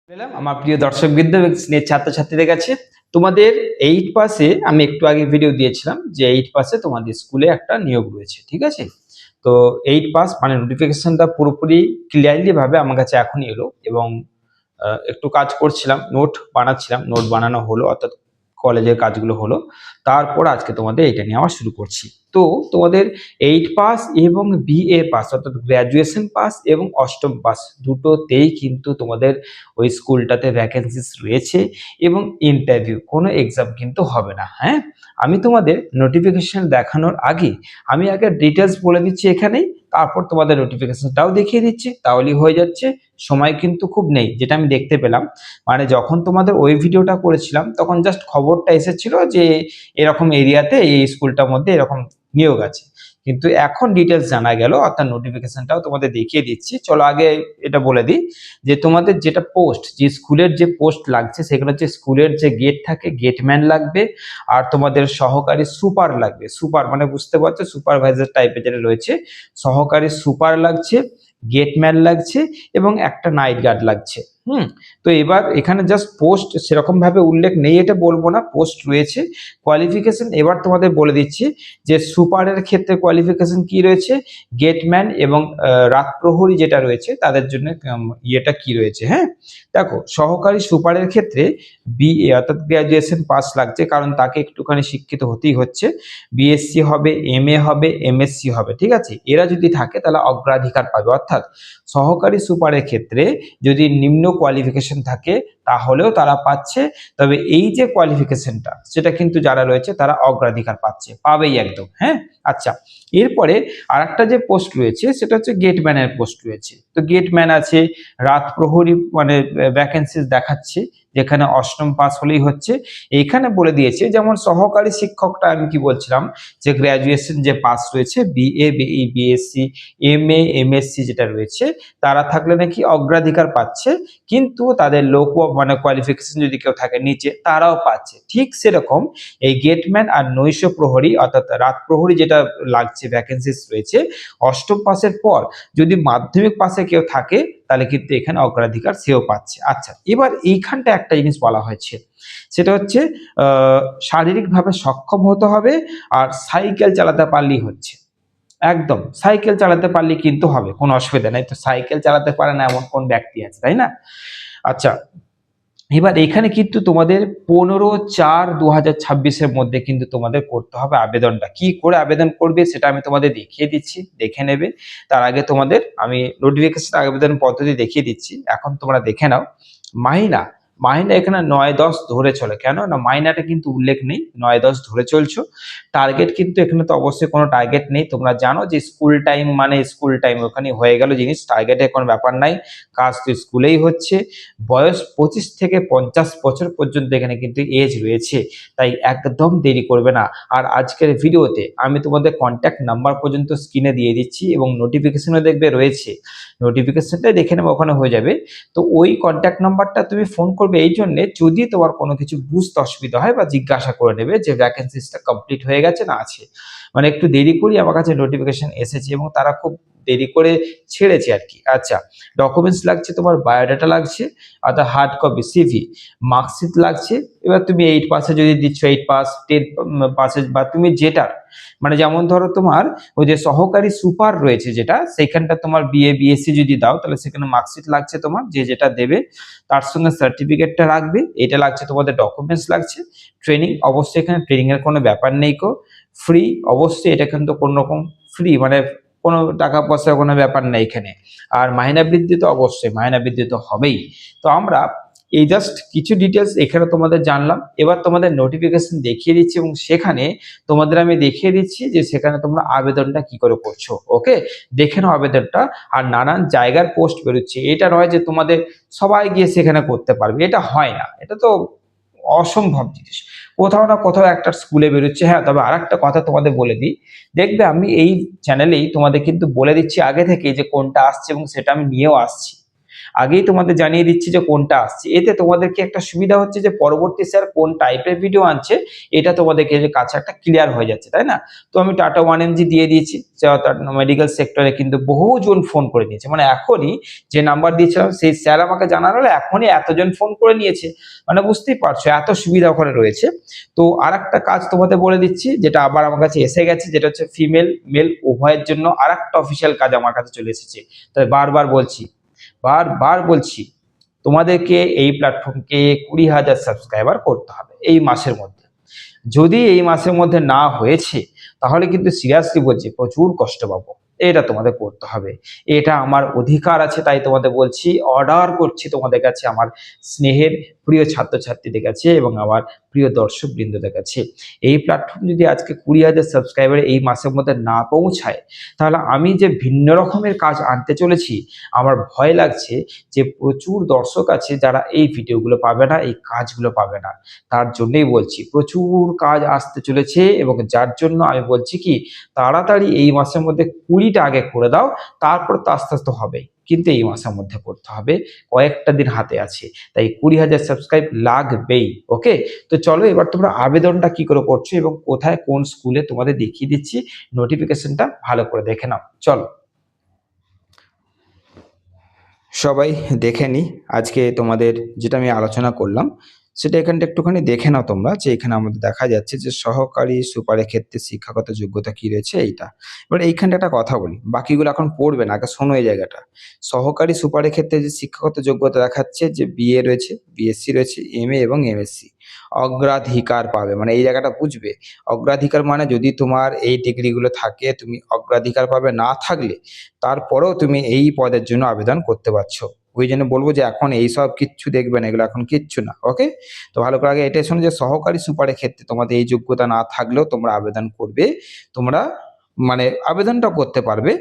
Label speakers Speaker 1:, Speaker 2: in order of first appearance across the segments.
Speaker 1: পেলাম আমার প্রিয় দর্শকবৃন্দ এবং স্নেহ ছাত্রছাত্রীদের কাছে তোমাদের 8 পাসে আমি একটু আগে ভিডিও দিয়েছিলাম যে 8 পাসে তোমাদের স্কুলে একটা নিয়োগ রয়েছে, ঠিক আছে। তো 8 পাস মানে নোটিফিকেশনটা পুরোপুরি ক্লিয়ারলি ভাবে আমার কাছে এখনই এলো এবং একটু কাজ করছিলাম, নোট বানাচ্ছিলাম, নোট বানানো হলো, অর্থাৎ কলেজের কাজগুলো হলো। তারপর আজকে তোমাদের এটা নিয়ে আবার শুরু করছি। তো তোমাদের 8 পাস এবং বিএ পাস অর্থাৎ গ্র্যাজুয়েশন পাস এবং অষ্টম পাস দুটোতেই কিন্তু তোমাদের ওই স্কুলটাতে ভ্যাকেন্সিস রয়েছে এবং ইন্টারভিউ কোনো এক্সাম কিন্তু হবে না। হ্যাঁ, আমি তোমাদের নোটিফিকেশন দেখানোর আগে আমি আগে ডিটেলস বলে দিচ্ছি এখানেই, তারপর তোমাদের নোটিফিকেশনটাও দেখিয়ে দিচ্ছি, তাহলেই হয়ে যাচ্ছে। সময় কিন্তু খুব নেই, যেটা আমি দেখতে পেলাম। মানে যখন তোমাদের ওই ভিডিওটা করেছিলাম তখন জাস্ট খবরটা এসেছিল যে এরকম এরিয়াতে এই স্কুলটার মধ্যে এরকম নিয়োগ আছে, কিন্তু এখন ডিটেলস জানা গেল, অর্থাৎ নোটিফিকেশনটাও তোমাদের দেখিয়ে দিচ্ছি। চলো আগে এটা বলে দিই যে তোমাদের যেটা পোস্ট, যে স্কুলের যে পোস্ট লাগছে সেগুলো হচ্ছে স্কুলের যে গেট থাকে গেটম্যান লাগবে, আর তোমাদের সহকারী সুপার লাগবে। সুপার মানে বুঝতে পারছো, সুপারভাইজার টাইপের যেটা রয়েছে, সহকারী সুপার লাগছে, গেটম্যান লাগছে এবং একটা নাইট গার্ড লাগছে। তো এবার এখানে জাস্ট পোস্ট সেরকম ভাবে উল্লেখ নেই, এটা বলবো না, পোস্ট রয়েছে। কোয়ালিফিকেশন এবার তোমাদের বলে দিচ্ছি যে সুপারের ক্ষেত্রে কোয়ালিফিকেশন কি রয়েছে, গেটম্যান এবং রাত প্রহরী যেটা রয়েছে তাদের জন্য ইয়েটা কি রয়েছে। হ্যাঁ, দেখো সহকারী সুপারের ক্ষেত্রে বিএ অর্থাৎ গ্র্যাজুয়েশন পাস লাগছে, কারণ তাকে একটুখানি শিক্ষিত হতেই হচ্ছে। বিএসসি হবে, এমএ হবে, এমএসসি হবে, ঠিক আছে। এরা যদি থাকে তাহলে অগ্রাধিকার পাবে, অর্থাৎ সহকারী সুপারের ক্ষেত্রে যদি নিম্ন কোয়ালিফিকেশন থাকে তাহলেও তারা পাচ্ছে, তবে এই যে কোয়ালিফিকেশনটা সেটা কিন্তু যারা রয়েছে তারা অগ্রাধিকার পাচ্ছে, পাবেই একদম। হ্যাঁ, আচ্ছা, এরপরে আর একটা যে পোস্ট রয়েছে সেটা হচ্ছে গেটম্যানের পোস্ট রয়েছে। তো গেটম্যান আছে, রাত প্রহরী মানে ভ্যাকেন্সিস দেখাচ্ছে, যেখানে অষ্টম পাস হলেই হচ্ছে। এইখানে বলে দিয়েছে যেমন সহকারী শিক্ষকটা আমি কি বলছিলাম যে গ্র্যাজুয়েশন যে পাস রয়েছে BA, BE, BSc, MA, MSc যেটা রয়েছে তারা থাকলে নাকি অগ্রাধিকার পাচ্ছে, কিন্তু তাদের লো মানে কোয়ালিফিকেশন যদি কেউ থাকে নিচে তারাও পাচ্ছে। ঠিক সেরকম এই গেটম্যান আর নৈশ প্রহরী অর্থাৎ রাত প্রহরী যেটা লাগছে ভ্যাকেন্সিস রয়েছে, অষ্টম পাসের পর যদি মাধ্যমিক পাসে কেউ থাকে তাহলে কিন্তু এখানে অগ্রাধিকার সেও পাচ্ছে। আচ্ছা, এবার এইখানটা একটা জিনিস বলা হয়েছে, সেটা হচ্ছে শারীরিকভাবে সক্ষম হতে হবে আর সাইকেল চালাতে পারলেই হচ্ছে। একদম সাইকেল চালাতে পারলে কিন্তু হবে, কোনো অসুবিধা নেই। তো সাইকেল চালাতে পারে না এমন কোন ব্যক্তি আছে, তাই না? আচ্ছা, এবার এখানে কিন্তু তোমাদের 15/4/2026 মধ্যে কিন্তু তোমাদের করতে হবে আবেদনটা। কি করে আবেদন করবে সেটা আমি তোমাদের দেখিয়ে দিচ্ছি, দেখে নেবে। তার আগে তোমাদের আমি নোটিফিকেশন আবেদন পদ্ধতি দেখিয়ে দিচ্ছি, এখন তোমরা দেখে নাও। মাহিনা মাহিনা এখানে 9-10 ধরে চলে, কেন না মাইনাটা কিন্তু উল্লেখ নেই, 9-10 ধরে চলছো। টার্গেট কিন্তু এখানে তো অবশ্যই কোনো টার্গেট নেই, তোমরা জানো যে স্কুল টাইম মানে স্কুল টাইম, ওখানে হয়ে গেল জিনিস, টার্গেটের কোনো ব্যাপার নাই, কাজ তো স্কুলেই হচ্ছে। বয়স 25 থেকে 50 বছর পর্যন্ত এখানে কিন্তু এজ রয়েছে, তাই একদম দেরি করবে না। আর আজকের ভিডিওতে আমি তোমাদের কন্ট্যাক্ট নাম্বার পর্যন্ত স্ক্রিনে দিয়ে দিচ্ছি এবং নোটিফিকেশনও দেখবে রয়েছে, নোটিফিকেশনটাই দেখে নেবে, ওখানে হয়ে যাবে। তো ওই কন্ট্যাক্ট নাম্বারটা তুমি ফোন করবে এই জন্যে, যদি তোমার কোনো কিছু বুঝতে অসুবিধা হয় বা জিজ্ঞাসা করে নেবে যে ভ্যাকেন্সিসটা কমপ্লিট হয়ে গেছে না আছে। মানে একটু দেরি করেই আমার কাছে নোটিফিকেশন এসেছে এবং তারা খুব দেরি করে ছেড়েছে আর কি। আচ্ছা, ডকুমেন্টস লাগছে, তোমার বায়োডাটা লাগছে, অর্থাৎ হার্ড কপি সিভি, মার্কশিট লাগছে। এবার তুমি 8 পাসে যদি দিচ্ছ 8 পাস, 10 পাসে বা তুমি যেটা মানে যেমন ধরো তোমার ওই যে সহকারী সুপার রয়েছে যেটা, সেইখানটা তোমার বিএ বিএসসি যদি দাও তাহলে সেখানে মার্কশিট লাগছে তোমার, যে যেটা দেবে তার সঙ্গে সার্টিফিকেটটা লাগবে, এটা লাগছে, তোমাদের ডকুমেন্টস লাগছে। ট্রেনিং অবশ্যই, এখানে ট্রেনিং এর কোনো ব্যাপার নেই কো, ফ্রি অবশ্যই, এটা কিন্তু কোনো রকম ফ্রি মানে কোনো টাকা পয়সার কোনো ব্যাপার নেই এখানে। আর মাহিনা বৃদ্ধি তো অবশ্যই, মাহিনা বৃদ্ধি তো হবেই। তো আমরা এই জাস্ট কিছু ডিটেলস এখানে তোমাদের জানলাম, এবার তোমাদের নোটিফিকেশন দেখিয়ে দিচ্ছি এবং সেখানে তোমাদের আমি দেখিয়ে দিচ্ছি যে সেখানে তোমরা আবেদনটা কি করে করছো। ওকে, দেখে নাও আবেদনটা। আর নানান জায়গার পোস্ট বেরোচ্ছে, এটা নয় যে তোমাদের সবাই গিয়ে সেখানে করতে পারবে, এটা হয় না, এটা তো অসম্ভব জিনিস। কোথাও না কোথাও একটা স্কুলে বেরোচ্ছে। হ্যাঁ, তবে আর একটা কথা তোমাদের বলে দিই, দেখবে আমি এই চ্যানেলেই তোমাদের কিন্তু বলে দিচ্ছি আগে থেকে যে কোনটা আসছে এবং সেটা আমি নিয়েও আসছি। আগেই তোমাদের জানিয়ে দিচ্ছি যে কোনটা আসছে। এতে তোমাদেরকে একটা সুবিধা হচ্ছে যে পরবর্তী স্যার কোন টাইপের ভিডিও আনছে এটা তোমাদেরকে যে কাছে একটা ক্লিয়ার হয়ে যাচ্ছে, তাই না? তো আমি টাটা 1mg দিয়ে দিয়েছি, মেডিকেল সেক্টরে কিন্তু বহুজন ফোন করে নিয়েছে, মানে এখনই যে নাম্বার দিয়েছিলাম সেই স্যার আমাকে জানালো এখনই এতজন ফোন করে নিয়েছে, মানে বুঝতেই পারছো এত সুবিধা ওখানে রয়েছে। তো আর একটা কাজ তোমাদের বলে দিচ্ছি যেটা আবার আমার কাছে এসে গেছে, যেটা হচ্ছে ফিমেল মেল উভয়ের জন্য আর একটা অফিসিয়াল কাজ আমার কাছে চলে এসেছে। তাই বারবার বলছি তোমাদেরকে এই প্ল্যাটফর্মকে 20,000 সাবস্ক্রাইবার করতে হবে এই মাসের মধ্যে। যদি এই মাসের মধ্যে না হয়েছে তাহলে কিন্তু সিরিয়াসলি বলছি প্রচুর কষ্ট পাবো। এটা তোমাদের করতে হবে, এটা আমার অধিকার আছে, তাই তোমাদের বলছি, অর্ডার করছি তোমাদের কাছে, আমার স্নেহের প্রিয় ছাত্রছাত্রীদের কাছে এবং আমার প্রিয় দর্শক বৃন্দদের কাছে। এই প্ল্যাটফর্ম যদি আজকে 20,000 সাবস্ক্রাইবার এই মাসের মধ্যে না পৌঁছায় তাহলে আমি যে ভিন্ন রকমের কাজ আনতে চলেছি আমার ভয় লাগছে যে প্রচুর দর্শক আছে যারা এই ভিডিওগুলো পাবে না, এই কাজগুলো পাবে না। তার জন্যই বলছি প্রচুর কাজ আসতে চলেছে এবং যার জন্য আমি বলছি কি তাড়াতাড়ি এই মাসের মধ্যে 20টা আগে করে দাও, তারপর তো আস্তে আস্তে হবে, কিন্তু এই মাসের মধ্যে করতে হবে, কয়েকটা দিন হাতে আছে, তাই 20,000 সাবস্ক্রাইব লাগবেই। ওকে, তো চলো এবার তোমরা আবেদনটা কি করে করছো এবং কোথায় কোন স্কুলে তোমাদের দেখিয়ে দিচ্ছি, নোটিফিকেশনটা ভালো করে দেখে নাও। চলো সবাই দেখে নি আজকে তোমাদের যেটা আমি আলোচনা করলাম সেটা এখানটা একটুখানি দেখে নাও তোমরা, যে এখানে আমাদের দেখা যাচ্ছে যে সহকারী সুপারের ক্ষেত্রে শিক্ষাগত যোগ্যতা কি রয়েছে এইটা। এবার এইখানটা একটা কথা বলি, বাকিগুলো এখন পড়বে না, আগে শোনো এই জায়গাটা। সহকারী সুপারের ক্ষেত্রে যে শিক্ষাগত যোগ্যতা দেখাচ্ছে যে বিএ রয়েছে, বিএসসি রয়েছে, এমএ এবং এমএসসি অগ্রাধিকার পাবে, মানে এই জায়গাটা বুঝবে। অগ্রাধিকার মানে যদি তোমার এই ডিগ্রিগুলো থাকে তুমি অগ্রাধিকার পাবে, না থাকলে তারপরেও তুমি এই পদের জন্য আবেদন করতে পারছো। ওই জন্য বলবো যে এখন এইসব কিচ্ছু দেখবে না, এগুলো এখন কিচ্ছু না। ওকে, তো ভালো করে আগে এটাই শোনো যে সহকারী সুপারের ক্ষেত্রে তোমাদের এই যোগ্যতা না থাকলেও তোমরা আবেদন করবে, তোমরা মানে আবেদনটা করতে পারবে।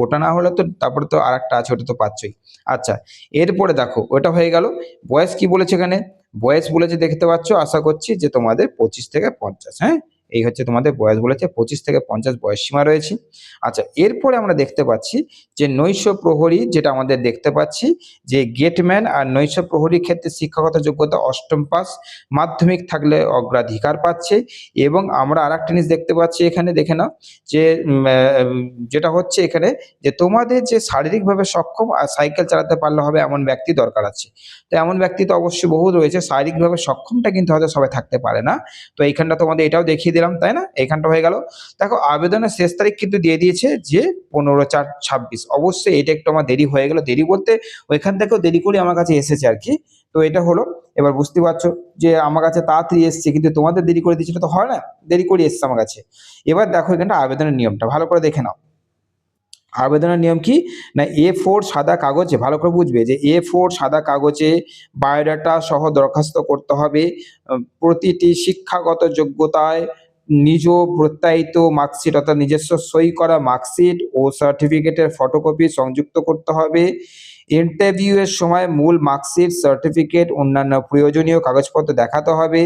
Speaker 1: ওটা না হলে তো তারপরে তো আর একটা আছে, ওটা তো পাচ্ছই। আচ্ছা, এরপরে দেখো ওটা হয়ে গেল। বয়স কি বলেছে এখানে? বয়স বলেছে দেখতে পাচ্ছ, আশা করছি যে তোমাদের 25 থেকে 50। হ্যাঁ, এই হচ্ছে তোমাদের বয়স বলেছে, 25 থেকে 50 বয়স সীমা রয়েছে। আচ্ছা, এরপরে আমরা দেখতে পাচ্ছি যে নৈশ প্রহরী, যেটা আমাদের দেখতে পাচ্ছি যে গেটম্যান আর নৈশ প্রহরীর ক্ষেত্রে শিক্ষাগত যোগ্যতা অষ্টম পাস, মাধ্যমিক থাকলে অগ্রাধিকার পাচ্ছে। এবং আমরা আর একটা জিনিস দেখতে পাচ্ছি এখানে, দেখে নাও যে যেটা হচ্ছে এখানে যে তোমাদের যে শারীরিকভাবে সক্ষম আর সাইকেল চালাতে পারলে হবে এমন ব্যক্তি দরকার আছে। তো এমন ব্যক্তি তো অবশ্যই বহু রয়েছে, শারীরিকভাবে সক্ষমটা কিন্তু হয়তো সবাই থাকতে পারে না। তো এইখানটা তোমাদের এটাও দেখিয়ে দিলাম, তাই না? এইখানটা হয়ে গেল। দেখো আবেদনের শেষ তারিখ কিন্তু দিয়ে দিয়েছে যে 15/4/26। অবশ্যই এটা একটু আমার দেরি হয়ে গেল, দেরি বলতে ওইখান থেকেও দেরি করে আমার কাছে এসেছে আর কি। তো এটা হলো, এবার বুঝতে পারছো যে আমার কাছে তাড়াতাড়ি এসছে, কিন্তু তোমাদের দেরি করে দিচ্ছিল তো হয় না, দেরি করে এসছে আমার কাছে। এবার দেখো এখানটা আবেদনের নিয়মটা ভালো করে দেখে নাও। আবেদনের নিয়ম কি না, A4 সাদা কাগজে, ভালো করে বুঝবে যে A4 সাদা কাগজে বায়োডাটা সহ দরখাস্ত করতে হবে। প্রতিটি শিক্ষাগত যোগ্যতায় নিজ প্রত্যায়িত মার্কশিট অর্থাৎ নিজস্ব সই করা মার্কশিট ও সার্টিফিকেটের ফটোকপি সংযুক্ত করতে হবে। ইন্টারভিউ এর সময় মূল মার্কশিট, সার্টিফিকেট, অন্যান্য প্রয়োজনীয় কাগজপত্র দেখাতে হবে।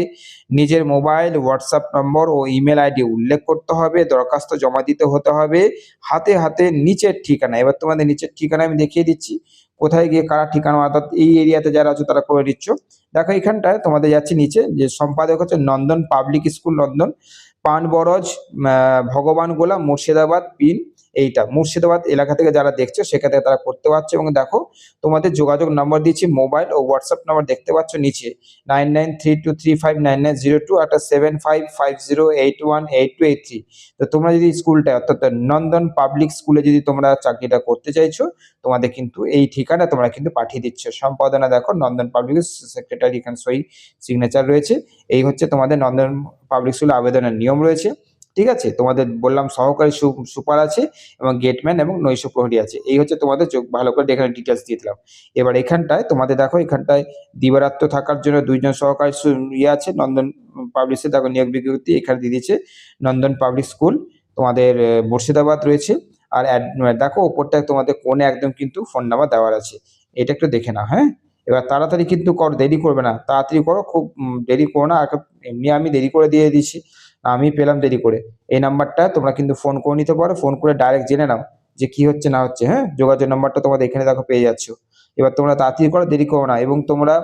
Speaker 1: নিজের মোবাইল, হোয়াটসঅ্যাপ নম্বর ও ইমেল আইডি উল্লেখ করতে হবে। দরখাস্ত জমা দিতে হতে হবে হাতে নিচের ঠিকানা। এবার তোমাদের নিচের ঠিকানা আমি দেখিয়ে দিচ্ছি, কোথায় গিয়ে কারা ঠিকানা, অর্থাৎ এই এরিয়াতে যারা আছো তারা করে নিচ্ছ। দেখো এখানটায় তোমাদের যাচ্ছে নিচে, যে সম্পাদক হচ্ছে নন্দন পাবলিক স্কুল নন্দন, পানবরজ, ভগবান গোলা, মুর্শিদাবাদ পিন। এইটা মুর্শিদাবাদ এলাকা থেকে যারা দেখছো সেখান থেকে তারা করতে পারছো। এবং দেখো তোমাদের যোগাযোগ নাম্বার দিচ্ছি, মোবাইল ও হোয়াটসঅ্যাপ নাম্বার দেখতে পাচ্ছ নিচে 9932359902 একটা 7550818283। তো তোমরা যদি স্কুলটা অর্থাৎ নন্দন পাবলিক স্কুলে যদি তোমরা চাকরিটা করতে চাইছো, তোমাদের কিন্তু এই ঠিকানা তোমরা কিন্তু পাঠিয়ে দিচ্ছ। সম্পাদনা দেখো নন্দন পাবলিক সেক্রেটারি, এখানে সই সিগনেচার রয়েছে। এই হচ্ছে তোমাদের নন্দন পাবলিক স্কুলে আবেদনের নিয়ম রয়েছে। ঠিক আছে, তোমাদের বললাম সহকারী সুপার আছে এবং গেটম্যান এবং নৈশ প্রহরী আছে। এই হচ্ছে তোমাদের ভালো করে এখানে ডিটেলস দিয়ে দিলাম। এবার এখানটায় তোমাদের দেখো, এখানটায় দিবারাত্র থাকার জন্য 2জন সহকারী আছে নন্দন পাবলিশে। দেখো নিয়োগ বিজ্ঞপ্তি এখানে দিয়ে দিয়েছে, নন্দন পাবলিক স্কুল তোমাদের মুর্শিদাবাদ রয়েছে। আর দেখো ওপরটায় তোমাদের কোণে একদম কিন্তু ফোন নাম্বার দেওয়ার আছে, এটা একটু দেখে নাও। হ্যাঁ, এবার তাড়াতাড়ি কিন্তু করো, দেরি করবে না, তাড়াতাড়ি করো, খুব দেরি করো না। এমনি আমি দেরি করে দিয়ে দিচ্ছি, আমি পেলাম দেরি করে। এই নাম্বারটা তোমরা কিন্তু ফোন করে নিতে পারো, ফোন করে ডাইরেক্ট জেনে নাও
Speaker 2: যে কি হচ্ছে না হচ্ছে। হ্যাঁ, যোগাযোগ নাম্বারটা তোমাদের এখানে দেখো পেয়ে যাচ্ছ। এবার তোমরা তাড়াতাড়ি করো, দেরি করো না। এবং তোমরা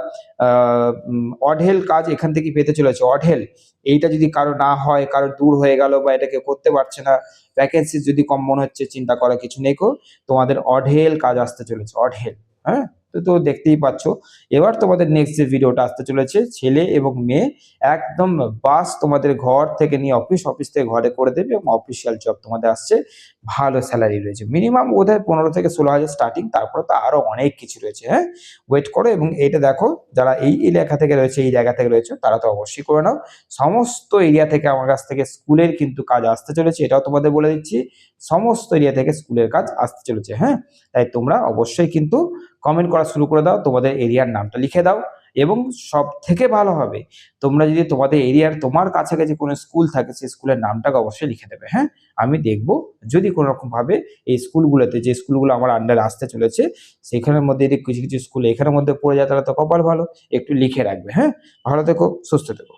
Speaker 2: অঢেল কাজ এখান থেকে পেতে চলেছো, অঢেল। এইটা যদি কারো না হয়, কারো দূর হয়ে গেল বা এটা কেউ করতে পারছে না, ভ্যাকেন্সি যদি কম মনে হচ্ছে, চিন্তা করার কিছু নেই গো। তোমাদের অঢেল কাজ আসতে চলেছে, অঢেল। হ্যাঁ, তো দেখতেই পাচ্ছ। এবার তোমাদের নেক্সট যে ভিডিওটা আসতে চলেছে, ছেলে এবং মেয়ে একদম বাস তোমাদের ঘর থেকে নিয়ে অফিস, অফিস থেকে ঘরে করে দেবে এবং অফিসিয়াল জব তোমাদের আসছে। ভালো স্যালারি রয়েছে, মিনিমাম বোধহয় 15 থেকে 16,000 স্টার্টিং, তারপরে তো আরো অনেক কিছু রয়েছে। হ্যাঁ, ওয়েট করো। এবং এইটা দেখো, যারা এই এলাকা থেকে রয়েছে, এই জায়গা থেকে রয়েছে, তারা তো অবশ্যই করে নাও। সমস্ত এরিয়া থেকে আমার কাছ থেকে স্কুলের কিন্তু কাজ আসতে চলেছে, এটাও তোমাদের বলে দিচ্ছি। সমস্ত এরিয়া থেকে স্কুলের কাজ আসতে চলেছে। হ্যাঁ, তাই তোমরা অবশ্যই কিন্তু কমেন্ট করা শুরু করে দাও, তোমাদের এরিয়ার নামটা লিখে দাও। এবং সব থেকে ভালো হবে, তোমরা যদি তোমাদের এরিয়ার তোমার কাছাকাছি কোনো স্কুল থাকে, সেই স্কুলের নামটাকে অবশ্যই লিখে দেবে। হ্যাঁ, আমি দেখবো যদি কোনো রকম ভাবে এই স্কুলগুলোতে, যে স্কুলগুলো আমার আন্ডারে আসতে চলেছে, সেখানের মধ্যে যদি কিছু কিছু স্কুল এখানের মধ্যে পড়ে যায়, তাহলে তো কপাল ভালো। একটু লিখে রাখবে। হ্যাঁ, ভালো থেকো, সুস্থ থেকো।